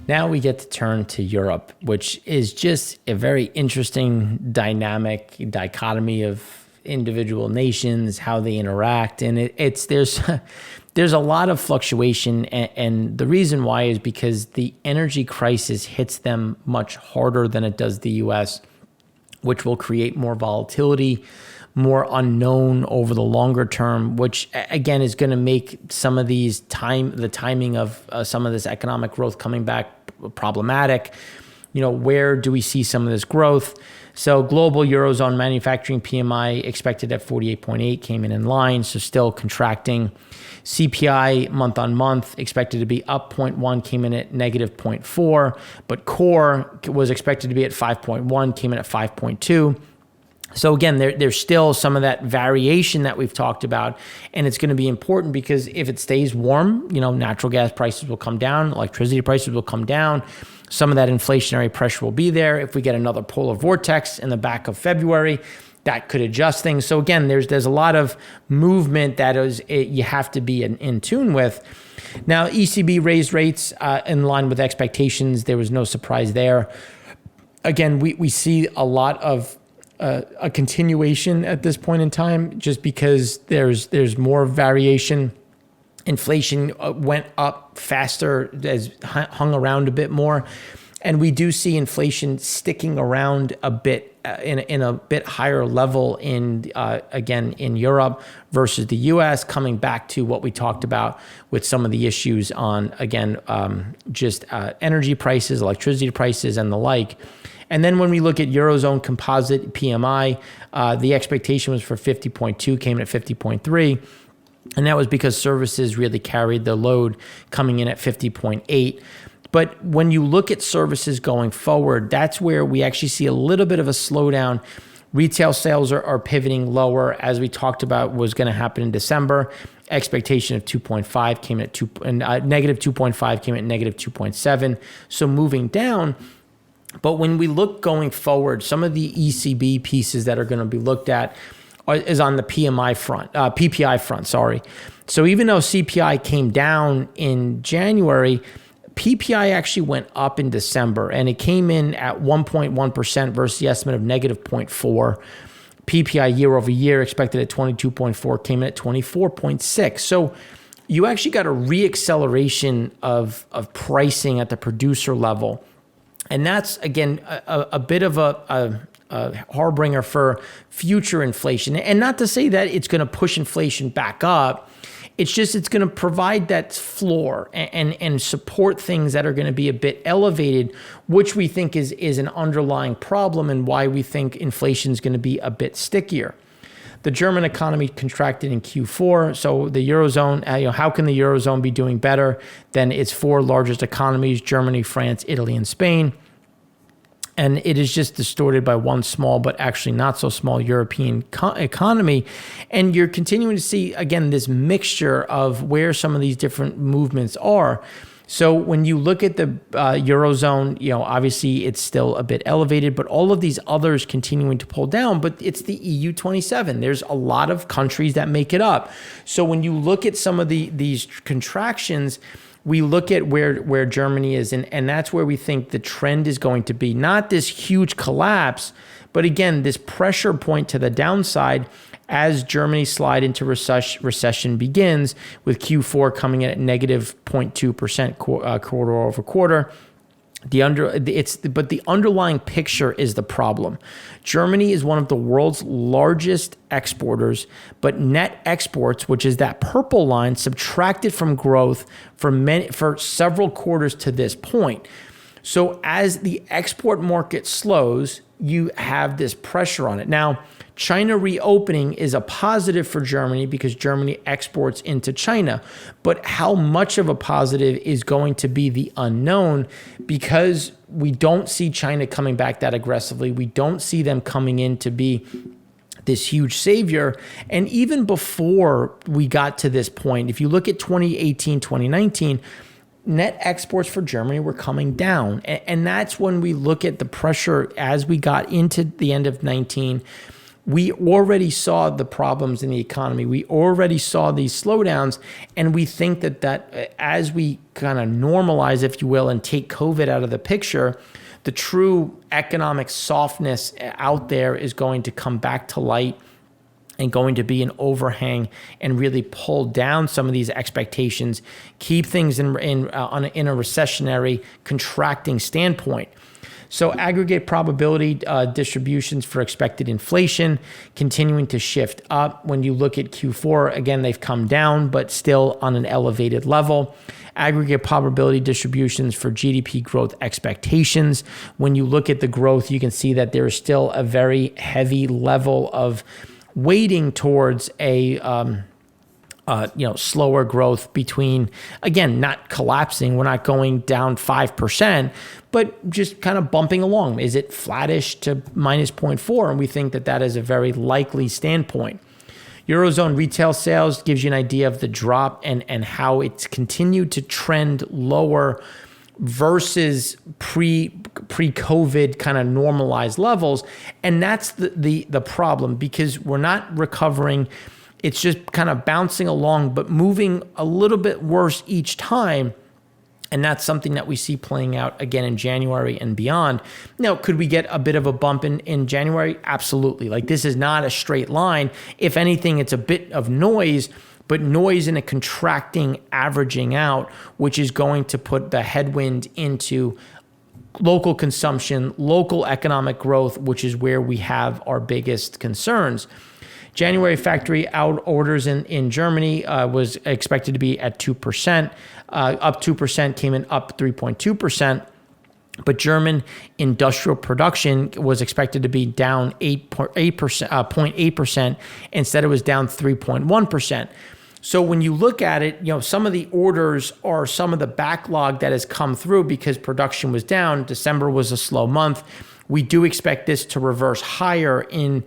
Now we get to turn to Europe, which is just a very interesting dynamic dichotomy of individual nations, how they interact. And there's a lot of fluctuation. And the reason why is because the energy crisis hits them much harder than it does the US, which will create more volatility, more unknown over the longer term, which again is going to make some of the timing of some of this economic growth coming back problematic. Where do we see some of this growth? So global Eurozone manufacturing PMI expected at 48.8 came in line, so still contracting. CPI month on month expected to be up 0.1, came in at negative 0.4, but core was expected to be at 5.1, came in at 5.2. So again, there's still some of that variation that we've talked about, and it's going to be important because if it stays warm, natural gas prices will come down, electricity prices will come down, some of that inflationary pressure will be there. If we get another polar vortex in the back of February, that could adjust things. So again, there's a lot of movement that you have to be in tune with. Now, ECB raised rates in line with expectations. There was no surprise there. Again, we see a lot of a continuation at this point in time, just because there's more variation. Inflation went up faster, has hung around a bit more, and we do see inflation sticking around a bit in a bit higher level again in Europe versus the U.S. Coming back to what we talked about with some of the issues on just energy prices, electricity prices, and the like. And then when we look at Eurozone composite PMI, the expectation was for 50.2, came in at 50.3. And that was because services really carried the load, coming in at 50.8. But when you look at services going forward, that's where we actually see a little bit of a slowdown. Retail sales are pivoting lower, as we talked about was going to happen in December. Expectation of 2.5 came at negative 2.5 came at negative 2.7. So moving down. But when we look going forward, some of the ECB pieces that are going to be looked at is on the PPI front, sorry. So even though CPI came down in January, PPI actually went up in December, and it came in at 1.1% versus the estimate of negative 0.4. PPI year over year expected at 22.4, came in at 24.6. So you actually got a reacceleration of pricing at the producer level. And that's, again, a bit of a harbinger for future inflation. And not to say that it's going to push inflation back up. It's going to provide that floor and support things that are going to be a bit elevated, which we think is an underlying problem and why we think inflation is going to be a bit stickier. The German economy contracted in Q4. So the Eurozone, how can the Eurozone be doing better than its four largest economies, Germany, France, Italy, and Spain? And it is just distorted by one small, but actually not so small European economy. And you're continuing to see, again, this mixture of where some of these different movements are. So when you look at the Eurozone, obviously it's still a bit elevated, but all of these others continuing to pull down, but it's the EU 27. There's a lot of countries that make it up. So when you look at some of these contractions, we look at where Germany is, and that's where we think the trend is going to be. Not this huge collapse, but again, this pressure point to the downside as Germany slide into recession begins, with Q4 coming in at negative 0.2% quarter over quarter. But the underlying picture is the problem. Germany is one of the world's largest exporters, but net exports, which is that purple line, subtracted from growth for several quarters to this point. So as the export market slows, you have this pressure on it. Now, China reopening is a positive for Germany because Germany exports into China. But how much of a positive is going to be the unknown, because we don't see China coming back that aggressively. We don't see them coming in to be this huge savior. And even before we got to this point, if you look at 2018, 2019, net exports for Germany were coming down. And that's when we look at the pressure as we got into the end of 19. we already saw the problems in the economy. We already saw these slowdowns, and we think that as we kind of normalize, if you will, and take COVID out of the picture, the true economic softness out there is going to come back to light and going to be an overhang and really pull down some of these expectations, keep things in a recessionary, contracting standpoint. So aggregate probability distributions for expected inflation continuing to shift up. When you look at Q4, again, they've come down, but still on an elevated level. Aggregate probability distributions for GDP growth expectations. When you look at the growth, you can see that there is still a very heavy level of weighting towards a slower growth between, again, not collapsing. We're not going down 5%, but just kind of bumping along. Is it flattish to minus 0.4? And we think that is a very likely standpoint. Eurozone retail sales gives you an idea of the drop and how it's continued to trend lower versus pre-COVID kind of normalized levels. And that's the problem, because we're not recovering. It's just kind of bouncing along, but moving a little bit worse each time. And that's something that we see playing out again in January and beyond. Now, could we get a bit of a bump in January? Absolutely. Like, this is not a straight line. If anything, it's a bit of noise, but noise in a contracting, averaging out, which is going to put the headwind into local consumption, local economic growth, which is where we have our biggest concerns. January factory out orders in Germany was expected to be at 2%, up 2%, came in up 3.2%. But German industrial production was expected to be down 0.8%. Instead, it was down 3.1%. So when you look at it, some of the orders are some of the backlog that has come through because production was down. December was a slow month. We do expect this to reverse higher in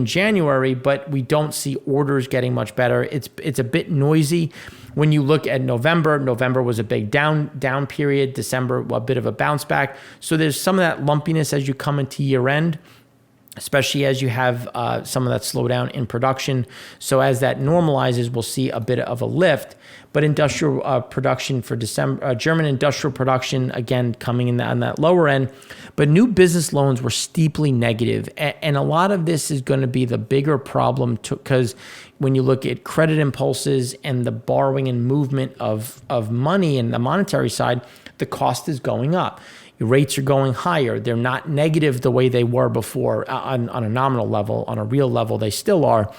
January, but we don't see orders getting much better. It's a bit noisy. When you look at November was a big down period. December, a bit of a bounce back. So there's some of that lumpiness as you come into year end, especially as you have some of that slowdown in production. So as that normalizes, we'll see a bit of a lift. But industrial production for December, German industrial production, again, coming in on that lower end. But new business loans were steeply negative. And a lot of this is going to be the bigger problem, because when you look at credit impulses and the borrowing and movement of money in the monetary side, the cost is going up. Your rates are going higher. They're not negative the way they were before on a nominal level. On a real level, they still are.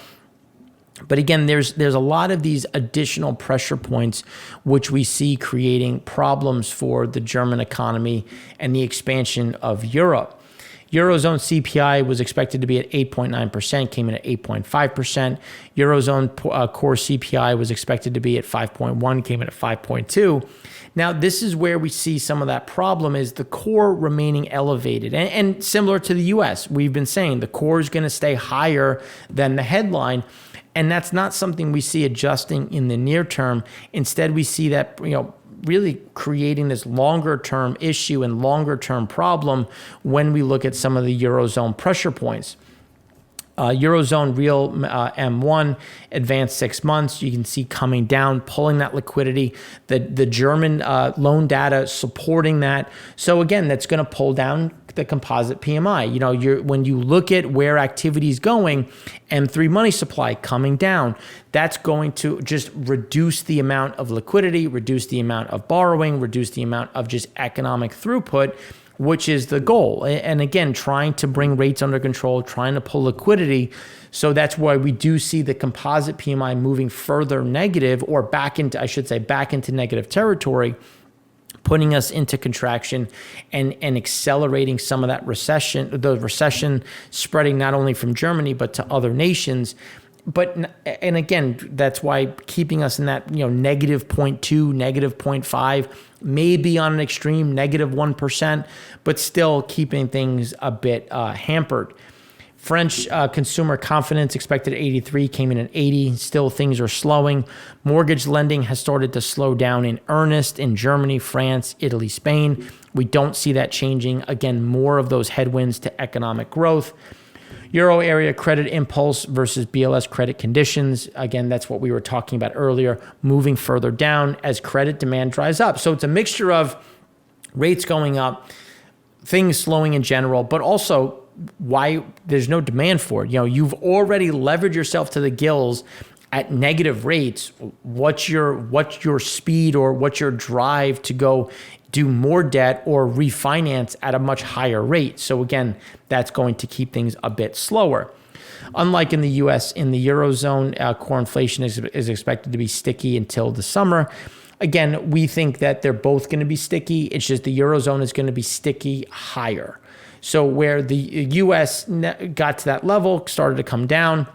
But again, there's a lot of these additional pressure points which we see creating problems for the German economy and the expansion of Europe. Eurozone CPI was expected to be at 8.9%, came in at 8.5%. Eurozone core CPI was expected to be at 5.1, came in at 5.2. Now, this is where we see some of that problem, is the core remaining elevated. And similar to the US, we've been saying the core is going to stay higher than the headline. And that's not something we see adjusting in the near term. Instead, we see that, really creating this longer term issue and longer term problem when we look at some of the Eurozone pressure points. Eurozone real M1 advanced 6 months. You can see coming down, pulling that liquidity. The German loan data supporting that. So again, that's going to pull down the composite PMI. When you look at where activity is going, M3 money supply coming down, that's going to just reduce the amount of liquidity, reduce the amount of borrowing, reduce the amount of just economic throughput, which is the goal. And again, trying to bring rates under control, trying to pull liquidity. So that's why we do see the composite PMI moving further negative, or back into negative territory, putting us into contraction and accelerating some of that recession, the recession spreading not only from Germany, but to other nations. And again, that's why keeping us in that, negative 0.2, negative 0.5, maybe on an extreme negative 1%, but still keeping things a bit hampered. French consumer confidence expected at 83, came in at 80. Still, things are slowing. Mortgage lending has started to slow down in earnest in Germany, France, Italy, Spain. We don't see that changing. Again, more of those headwinds to economic growth. Euro area credit impulse versus BLS credit conditions. Again, that's what we were talking about earlier, moving further down as credit demand dries up. So it's a mixture of rates going up, things slowing in general, but also why there's no demand for it. You've already leveraged yourself to the gills at negative rates. What's your speed or what's your drive to go do more debt or refinance at a much higher rate? So again, that's going to keep things a bit slower. Unlike in the US, in the Eurozone, core inflation is expected to be sticky until the summer. Again, we think that they're both going to be sticky. It's just the Eurozone is going to be sticky higher. So where the US got to that level, started to come down.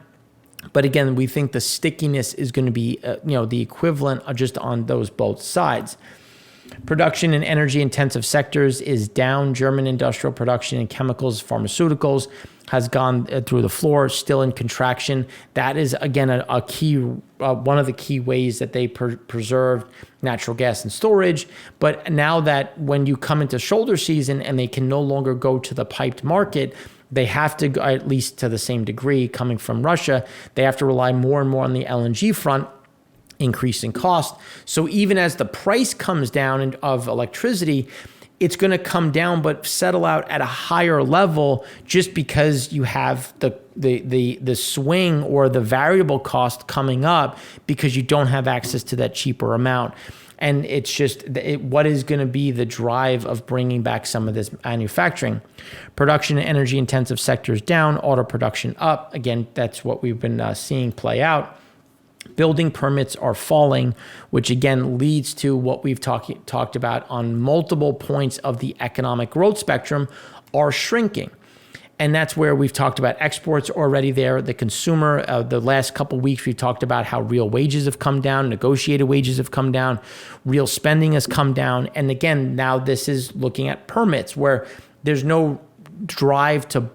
But again, we think the stickiness is going to be, the equivalent of just on those both sides. Production in energy intensive sectors is down. German industrial production in chemicals, pharmaceuticals has gone through the floor, still in contraction. That is, again, a key, one of the key ways that they preserved natural gas and storage. But now that when you come into shoulder season and they can no longer go to the piped market, they have to, at least to the same degree coming from Russia, they have to rely more and more on the LNG front, increasing cost. So even as the price comes down of electricity, it's going to come down but settle out at a higher level just because you have the swing or the variable cost coming up because you don't have access to that cheaper amount. And it's just what is going to be the drive of bringing back some of this manufacturing. Production in energy intensive sectors down, auto production up. Again, that's what we've been seeing play out. Building permits are falling, which again leads to what we've talked about on multiple points of the economic growth spectrum are shrinking. And that's where we've talked about exports already there. The consumer, the last couple of weeks, we've talked about how real wages have come down, negotiated wages have come down, real spending has come down. And again, now this is looking at permits where there's no drive to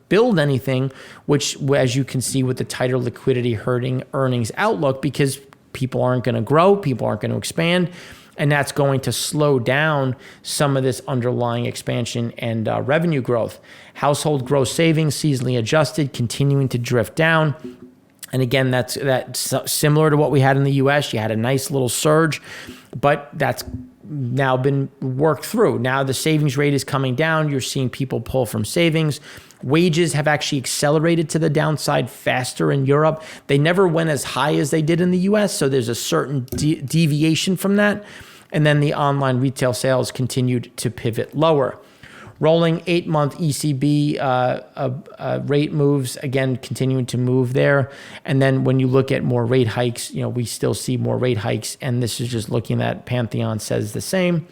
build anything, which, as you can see with the tighter liquidity hurting earnings outlook, because people aren't going to grow, people aren't going to expand, and that's going to slow down some of this underlying expansion and revenue growth. Household gross savings, seasonally adjusted, continuing to drift down. And again, that's similar to what we had in the US. You had a nice little surge, but that's now been worked through. Now the savings rate is coming down. You're seeing people pull from savings. Wages have actually accelerated to the downside faster in Europe. They never went as high as they did in the US, so there's a certain deviation from that. And then the online retail sales continued to pivot lower. Rolling 8-month ECB rate moves, again, continuing to move there. And then when you look at more rate hikes, we still see more rate hikes. And this is just looking at Pantheon says the same.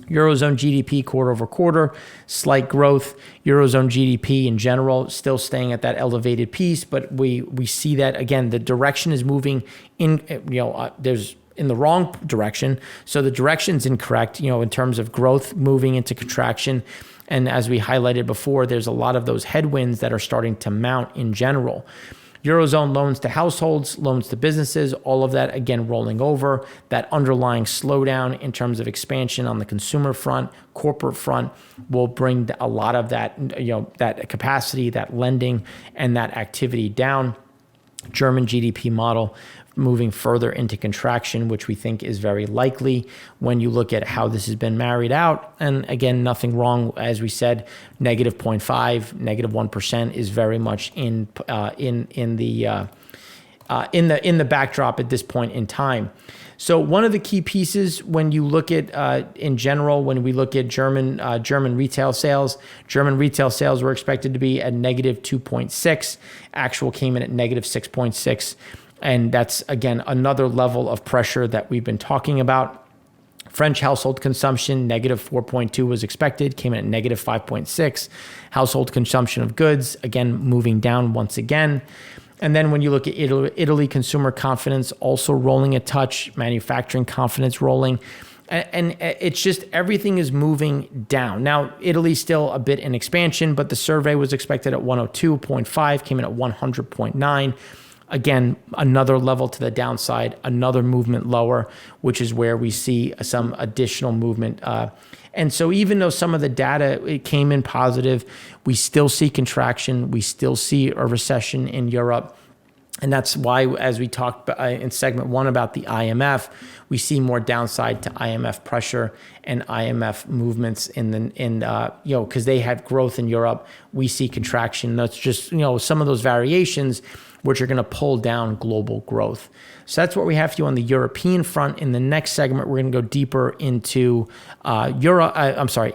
Eurozone GDP quarter over quarter, slight growth. Eurozone GDP in general still staying at that elevated piece, but we see that, again, the direction is moving in, there's in the wrong direction. So the direction's incorrect, in terms of growth moving into contraction. And as we highlighted before, there's a lot of those headwinds that are starting to mount in general. Eurozone loans to households, loans to businesses, all of that, again, rolling over. That underlying slowdown in terms of expansion on the consumer front, corporate front, will bring a lot of that, that capacity, that lending, and that activity down. German GDP model moving further into contraction, which we think is very likely when you look at how this has been married out. And again, nothing wrong, as we said, negative 0.5, negative 1% is very much in the backdrop at this point in time. So one of the key pieces when you look at, in general, when we look at German retail sales were expected to be at negative 2.6. Actual came in at negative 6.6. And that's, again, another level of pressure that we've been talking about. French household consumption, negative 4.2 was expected, came in at negative 5.6. Household consumption of goods, again, moving down once again. And then when you look at Italy, consumer confidence also rolling a touch, manufacturing confidence rolling. And it's just everything is moving down. Now, Italy's still a bit in expansion, but the survey was expected at 102.5, came in at 100.9. Again, another level to the downside, another movement lower, which is where we see some additional movement. And so even though some of the data it came in positive, we still see contraction. We still see a recession in Europe. And that's why, as we talked in segment 1 about the IMF, we see more downside to IMF pressure and IMF movements because they had growth in Europe. We see contraction. That's just, some of those variations which are going to pull down global growth. So that's what we have for you on the European front. In the next segment, we're going to go deeper into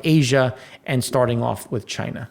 Asia, and starting off with China.